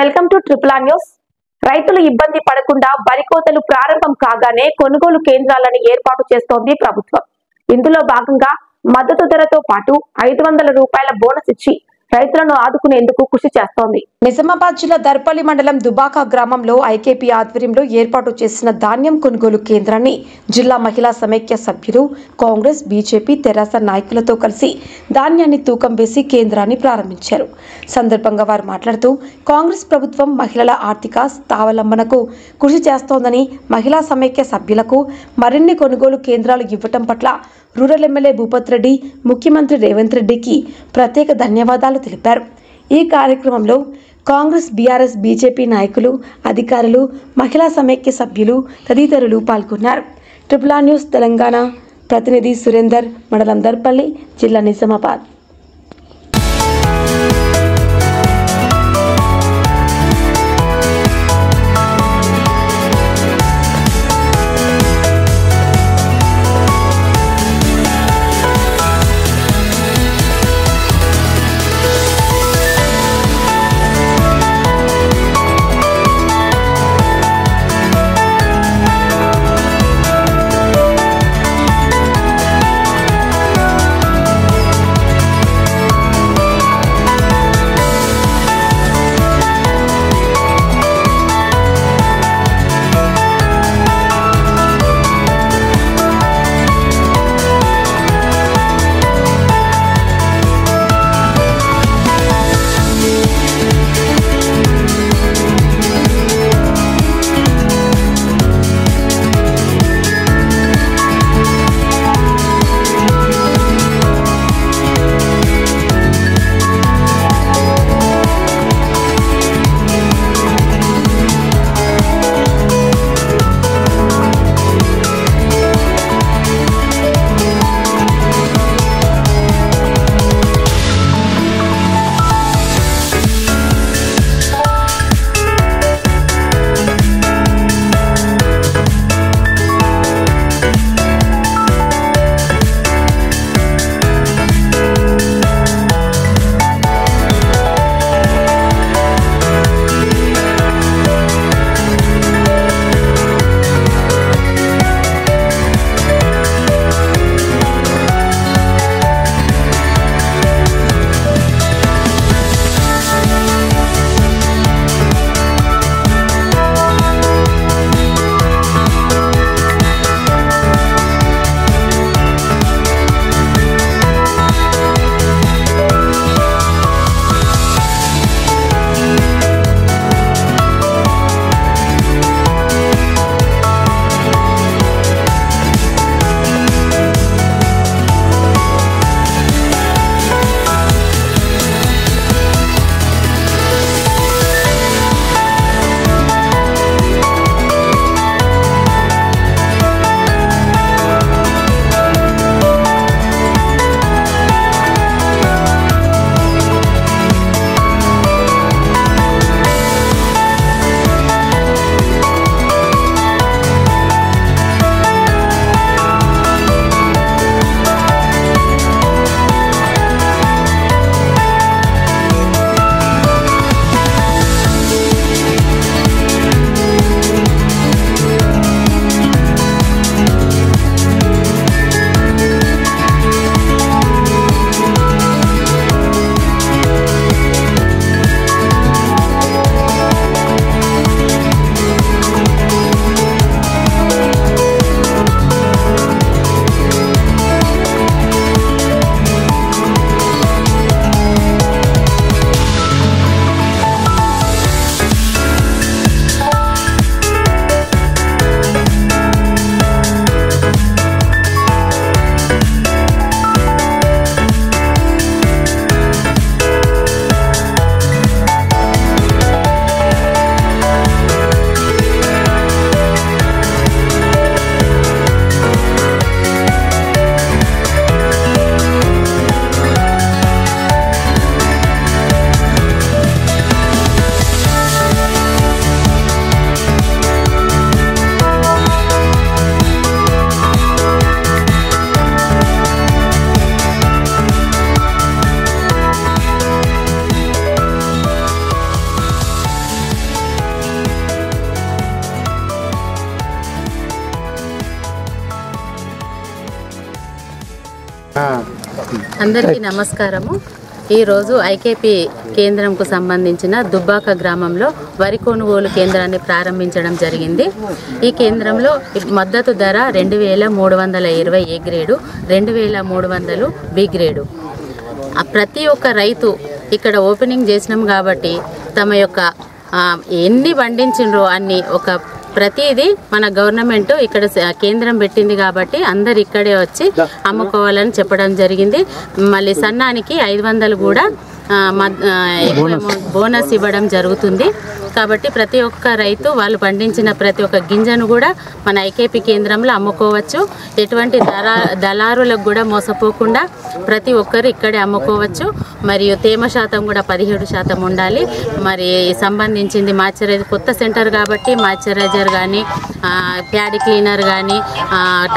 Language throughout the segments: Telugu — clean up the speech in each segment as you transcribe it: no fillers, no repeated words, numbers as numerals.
Welcome to triple R news. రైతులు ఇబ్బంది పడకుండా వరి కోతలు ప్రారంభం కాగానే కొనుగోలు కేంద్రాలను ఏర్పాటు చేస్తోంది ప్రభుత్వం. ఇందులో భాగంగా మద్దతు ధరతో పాటు 500 రూపాయల బోనస్ ఇచ్చి రైతులను ఆదుకునేందుకు కృషి చేస్తోంది. నిజామాబాద్ జిల్లా దర్పల్లి మండలం దుబాక గ్రామంలో ఐకేపీ ఆధ్వర్యంలో ఏర్పాటు చేసిన ధాన్యం కొనుగోలు కేంద్రాన్ని జిల్లా మహిళా సమైక్య సభ్యులు, కాంగ్రెస్, బీజేపీ, తెరాస నాయకులతో కలిసి ధాన్యాన్ని తూకం వేసి కేంద్రాన్ని ప్రారంభించారు. సందర్భంగా వారు మాట్లాడుతూ కాంగ్రెస్ ప్రభుత్వం మహిళల ఆర్థిక స్వావలంబనకు కృషి చేస్తోందని, మహిళా సమైక్య సభ్యులకు మరిన్ని కొనుగోలు కేంద్రాలు ఇవ్వటం పట్ల రూరల్ ఎమ్మెల్యే భూపత్ రెడ్డి, ముఖ్యమంత్రి రేవంత్ రెడ్డికి ప్రత్యేక ధన్యవాదాలు తెలిపారు. ఈ కార్యక్రమంలో కాంగ్రెస్, బీఆర్ఎస్, బీజేపీ నాయకులు, అధికారులు, మహిళా సమైక్య సభ్యులు తదితరులు పాల్గొన్నారు. ట్రిపుల్ ఆర్ న్యూస్ తెలంగాణ ప్రతినిధి సురేందర్, మండలం దర్పల్లి, జిల్లా నిజామాబాద్. అందరికీ నమస్కారము. ఈరోజు ఐకేపీ కేంద్రంకు సంబంధించిన దుబ్బాక గ్రామంలో వరి కొనుగోలు కేంద్రాన్ని ప్రారంభించడం జరిగింది. ఈ కేంద్రంలో మద్దతు ధర 2320 ఏ గ్రేడు, 2300 బి గ్రేడు. ప్రతి ఒక్క రైతు ఇక్కడ ఓపెనింగ్ చేసినాం కాబట్టి తమ యొక్క ఎన్ని పండించిండ్రో అన్ని ప్రతిదీ మన గవర్నమెంట్ ఇక్కడ కేంద్రం పెట్టింది కాబట్టి అందరు ఇక్కడే వచ్చి అమ్ముకోవాలని చెప్పడం జరిగింది. మళ్ళీ సన్నానికి 500 కూడా బోనస్ ఇవ్వడం జరుగుతుంది. కాబట్టి ప్రతి ఒక్క రైతు వాళ్ళు పండించిన ప్రతి ఒక్క గింజను కూడా మన ఐకేపీ కేంద్రంలో అమ్ముకోవచ్చు. ఎటువంటి దళారులకు కూడా మోసపోకుండా ప్రతి ఒక్కరు ఇక్కడే అమ్ముకోవచ్చు. మరియు తేమ శాతం కూడా 17% ఉండాలి. మరి సంబంధించింది మాయిశ్చరైజర్ కొత్త సెంటర్ కాబట్టి మాయిశ్చరైజర్ కానీ ప్యాడీ క్లీనర్ కానీ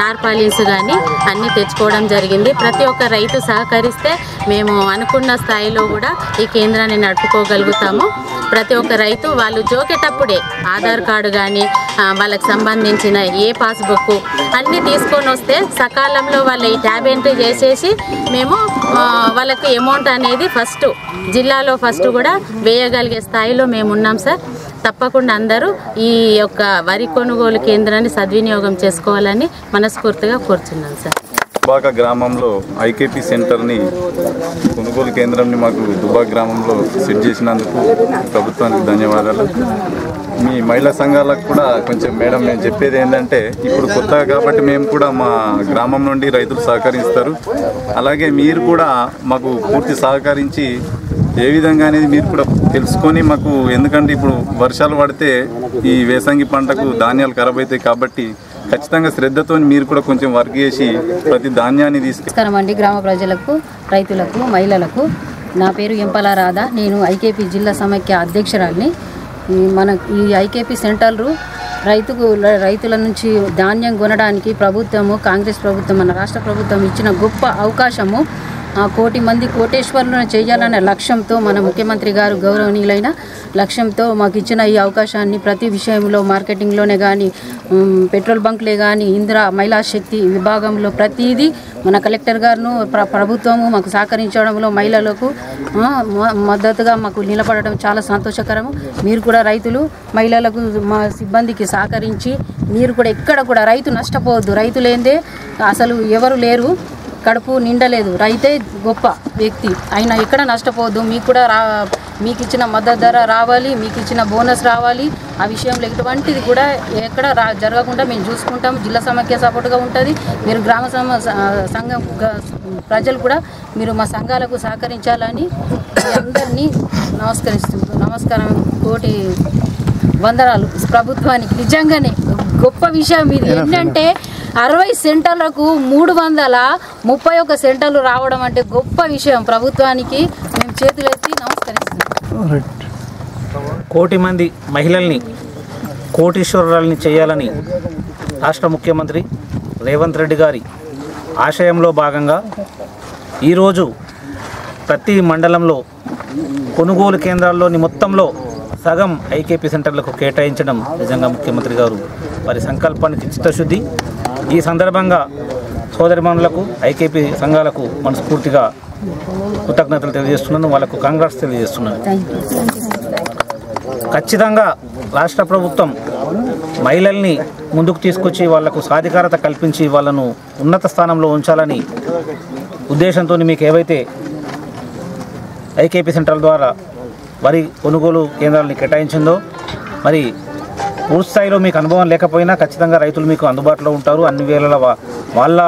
టార్పాలిన్స్ కానీ అన్నీ తెచ్చుకోవడం జరిగింది. ప్రతి ఒక్క రైతు సహకరిస్తే మేము అనుకున్న స్థాయిలో కూడా ఈ కేంద్రాన్ని నడుపుకోగలుగుతాము. ప్రతి ఒక్క రైతు వాళ్ళు జోకేటప్పుడే ఆధార్ కార్డు కానీ వాళ్ళకి సంబంధించిన ఏ పాస్బుక్ అన్నీ తీసుకొని వస్తే సకాలంలో వాళ్ళ ఈ ట్యాబ్ ఎంట్రీ చేసేసి మేము వాళ్ళకి అమౌంట్ అనేది జిల్లాలో ఫస్ట్ కూడా వేయగలిగే స్థాయిలో మేము ఉన్నాం సార్. తప్పకుండా అందరూ ఈ యొక్క వరి కొనుగోలు కేంద్రాన్ని సద్వినియోగం చేసుకోవాలని మనస్ఫూర్తిగా కోరుచున్నాను సార్. దుబ్బాక గ్రామంలో ఐకేపీ సెంటర్ని కొనుగోలు కేంద్రంని మాకు దుబ్బాక గ్రామంలో సెట్ చేసినందుకు ప్రభుత్వానికి ధన్యవాదాలు. మీ మహిళా సంఘాలకు కూడా కొంచెం మేడం నేను చెప్పేది ఏంటంటే ఇప్పుడు కొత్తగా కాబట్టి మేము కూడా మా గ్రామం నుండి రైతులు సహకరిస్తారు. అలాగే మీరు కూడా మాకు పూర్తి సహకరించి ఏ విధంగా అనేది మీరు కూడా తెలుసుకొని మాకు, ఎందుకంటే ఇప్పుడు వర్షాలు పడితే ఈ వేసంగి పంటకు ధాన్యాలు ఖరాబ్ అవుతాయి కాబట్టి ఖచ్చితంగా శ్రద్ధతో మీరు కూడా కొంచెం వర్క్ చేసి ప్రతి ధాన్యాన్ని నమస్కారం అండి. గ్రామ ప్రజలకు, రైతులకు, మహిళలకు నా పేరు ఎంపల రాధా. నేను జిల్లా సమైక్య అధ్యక్షురాలిని. ఈ ఐకేపీ సెంటర్లు రైతుల నుంచి ధాన్యం కొనడానికి కాంగ్రెస్ ప్రభుత్వం మన రాష్ట్ర ప్రభుత్వం ఇచ్చిన గొప్ప అవకాశము. 1 కోటి మంది కోటేశ్వరులను చేయాలనే లక్ష్యంతో మన ముఖ్యమంత్రి గారు గౌరవనీయులైన లక్ష్యంతో మాకు ఇచ్చిన ఈ అవకాశాన్ని ప్రతి విషయంలో మార్కెటింగ్లోనే కానీ, పెట్రోల్ బంక్లే కానీ, మహిళా శక్తి విభాగంలో ప్రతిదీ మన కలెక్టర్ గారును ప్రభుత్వము మాకు సహకరించడంలో మహిళలకు మద్దతుగా మాకు నిలబడడం చాలా సంతోషకరము. మీరు కూడా రైతులు, మహిళలకు, మా సిబ్బందికి సహకరించి మీరు కూడా ఎక్కడ కూడా రైతు నష్టపోవద్దు. రైతు లేనిదే అసలు ఎవరు లేరు, కడుపు నిండలేదు. రైతే గొప్ప వ్యక్తి అయినా ఎక్కడ నష్టపోవద్దు. మీకు కూడా మీకు ఇచ్చిన మద్దతు ధర రావాలి, మీకు ఇచ్చిన బోనస్ రావాలి. ఆ విషయంలో ఎటువంటిది కూడా ఎక్కడ జరగకుండా మేము చూసుకుంటాం. జిల్లా సమైక్య సపోర్ట్గా ఉంటుంది. మీరు గ్రామ సంఘం ప్రజలు కూడా మీరు మా సంఘాలకు సహకరించాలని అందరినీ నమస్కారం. కోటి వందనాలు ప్రభుత్వానికి. నిజంగానే గొప్ప విషయం ఇది. ఏంటంటే 60 సెంటర్లకు 331 సెంటర్లు రావడం అంటే గొప్ప విషయం. ప్రభుత్వానికి మేము చేతులెత్తి నమస్కరిస్తున్నాం. కోటి మంది మహిళల్ని కోటీశ్వరుల్ని చేయాలని రాష్ట్ర ముఖ్యమంత్రి రేవంత్ రెడ్డి గారి ఆశయంలో భాగంగా ఈరోజు ప్రతి మండలంలో కొనుగోలు కేంద్రాల్లోని మొత్తంలో సగం ఐకేపీ సెంటర్లకు కేటాయించడం నిజంగా ముఖ్యమంత్రి గారు వారి సంకల్పానికి చిత్తశుద్ధి. ఈ సందర్భంగా సోదరిమణులకు, ఐకేపీ సంఘాలకు మనస్ఫూర్తిగా కృతజ్ఞతలు తెలియజేస్తున్నాను. వాళ్ళకు కాంగ్రెస్ తెలియజేస్తున్నాను. ఖచ్చితంగా రాష్ట్ర ప్రభుత్వం మహిళల్ని ముందుకు తీసుకొచ్చి వాళ్లకు సాధికారత కల్పించి వాళ్ళను ఉన్నత స్థానంలో ఉంచాలని ఉద్దేశంతో మీకు ఏవైతే ఐకేపీ సెంటర్ల ద్వారా వరి కొనుగోలు కేంద్రాలని కేటాయించిందో, మరి పూర్తి స్థాయిలో మీకు అనుభవం లేకపోయినా ఖచ్చితంగా రైతులు మీకు అందుబాటులో ఉంటారు. అన్ని వేళల వాళ్ళ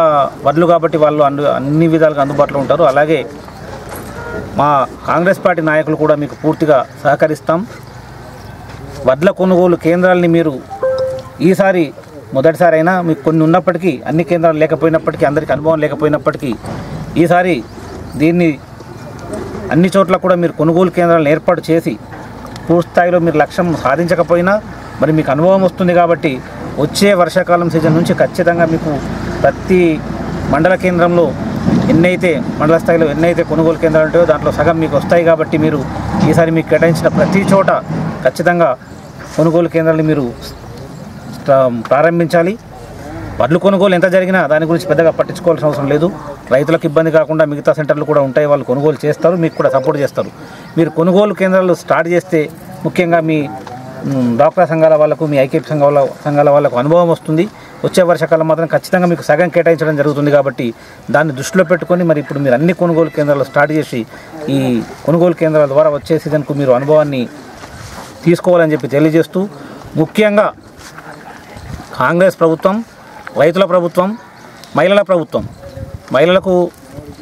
వడ్లు కాబట్టి వాళ్ళు అన్ని విధాలుగా అందుబాటులో ఉంటారు. అలాగే మా కాంగ్రెస్ పార్టీ నాయకులు కూడా మీకు పూర్తిగా సహకరిస్తాం. వడ్ల కొనుగోలు కేంద్రాలని మీరు ఈసారి మొదటిసారి అయినా మీకు కొన్ని ఉన్నప్పటికీ, అన్ని కేంద్రాలు లేకపోయినప్పటికీ, అందరికీ అనుభవం లేకపోయినప్పటికీ ఈసారి దీన్ని అన్ని చోట్ల కూడా మీరు కొనుగోలు కేంద్రాలను ఏర్పాటు చేసి పూర్తి స్థాయిలో మీరు లక్ష్యం సాధించకపోయినా మరి మీకు అనుభవం వస్తుంది కాబట్టి వచ్చే వర్షాకాలం సీజన్ నుంచి ఖచ్చితంగా మీకు ప్రతి మండల కేంద్రంలో మండల స్థాయిలో ఎన్నైతే కొనుగోలు కేంద్రాలు ఉంటాయో దాంట్లో సగం మీకు వస్తాయి. కాబట్టి మీరు ఈసారి మీకు కేటాయించిన ప్రతి చోట ఖచ్చితంగా కొనుగోలు కేంద్రాలను మీరు ప్రారంభించాలి. వడ్లు కొనుగోలు ఎంత జరిగినా దాని గురించి పెద్దగా పట్టించుకోవాల్సిన అవసరం లేదు. రైతులకు ఇబ్బంది కాకుండా మిగతా సెంటర్లు కూడా ఉంటాయి, వాళ్ళు కొనుగోలు చేస్తారు, మీకు కూడా సపోర్ట్ చేస్తారు. మీరు కొనుగోలు కేంద్రాలు స్టార్ట్ చేస్తే ముఖ్యంగా మీ డాక్టర్ సంఘాల వాళ్ళకు, మీ ఐకేపీ సంఘాల వాళ్ళకు అనుభవం వస్తుంది. వచ్చే వర్షాకాలం మాత్రం ఖచ్చితంగా మీకు సగం కేటాయించడం జరుగుతుంది. కాబట్టి దాన్ని దృష్టిలో పెట్టుకొని మరి ఇప్పుడు మీరు అన్ని కొనుగోలు కేంద్రాలు స్టార్ట్ చేసి ఈ కొనుగోలు కేంద్రాల ద్వారా వచ్చే సీజన్కు మీరు అనుభవాన్ని తీసుకోవాలని చెప్పి తెలియజేస్తూ, ముఖ్యంగా కాంగ్రెస్ ప్రభుత్వం, రైతుల ప్రభుత్వం, మహిళల ప్రభుత్వం, మహిళలకు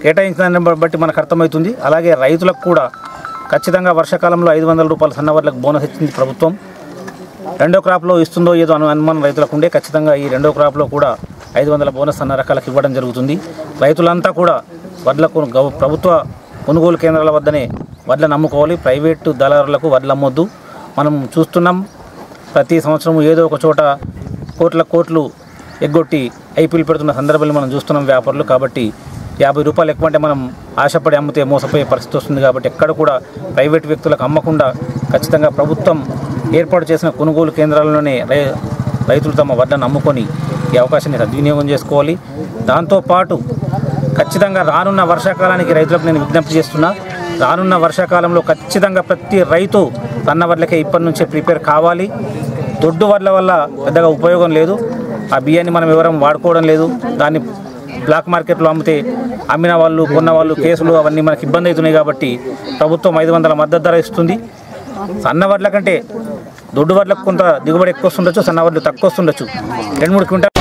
కేటాయించిన దాన్ని బట్టి మనకు అర్థమవుతుంది. అలాగే రైతులకు కూడా ఖచ్చితంగా వర్షాకాలంలో 500 రూపాయల సన్నవడ్లకు బోనస్ ఇచ్చింది ప్రభుత్వం. రెండో క్రాప్లో ఇస్తుందో ఏదో అనుమానం రైతులకు ఉండే, ఖచ్చితంగా ఈ రెండో క్రాప్లో కూడా 500 బోనస్ అన్న రకాలకు ఇవ్వడం జరుగుతుంది. రైతులంతా కూడా వడ్లకు ప్రభుత్వ కొనుగోలు కేంద్రాల వద్దనే వడ్లను అమ్ముకోవాలి, ప్రైవేటు దళారులకు వడ్లు అమ్మొద్దు. మనం చూస్తున్నాం ప్రతి సంవత్సరం ఏదో ఒక చోట కోట్లు ఎగ్గొట్టి ఐపీఎల్ పెడుతున్న సందర్భాలు మనం చూస్తున్నాం వ్యాపారులు. కాబట్టి 50 రూపాయలు ఎక్కువ అంటే మనం ఆశపడి అమ్మితే మోసపోయే పరిస్థితి వస్తుంది. కాబట్టి ఎక్కడ కూడా ప్రైవేటు వ్యక్తులకు అమ్మకుండా ఖచ్చితంగా ప్రభుత్వం ఏర్పాటు చేసిన కొనుగోలు కేంద్రాల్లోనే రైతులు తమ వడ్లను అమ్ముకొని ఈ అవకాశాన్ని సద్వినియోగం చేసుకోవాలి. దాంతోపాటు ఖచ్చితంగా రానున్న వర్షాకాలానికి రైతులకు నేను విజ్ఞప్తి చేస్తున్నా, రానున్న వర్షాకాలంలో ఖచ్చితంగా ప్రతి రైతు సన్న వడ్లకే ఇప్పటి నుంచే ప్రిపేర్ కావాలి. దొడ్డు వడ్ల వల్ల పెద్దగా ఉపయోగం లేదు, ఆ బియ్యాన్ని మనం ఎవరం వాడుకోవడం లేదు. దాన్ని బ్లాక్ మార్కెట్లో అమ్మితే అమ్మిన వాళ్ళు, కొన్న వాళ్ళు కేసులు అవన్నీ మనకి ఇబ్బంది అవుతున్నాయి. కాబట్టి ప్రభుత్వం 500 మద్దతు ధర ఇస్తుంది. సన్న వడ్ల కంటే దొడ్డు వడ్లకు కొంత దిగుబడి ఎక్కువ వస్తుండొచ్చు, సన్న వడ్లు తక్కువ వస్తుండొచ్చు. 2-3 క్వింటాల్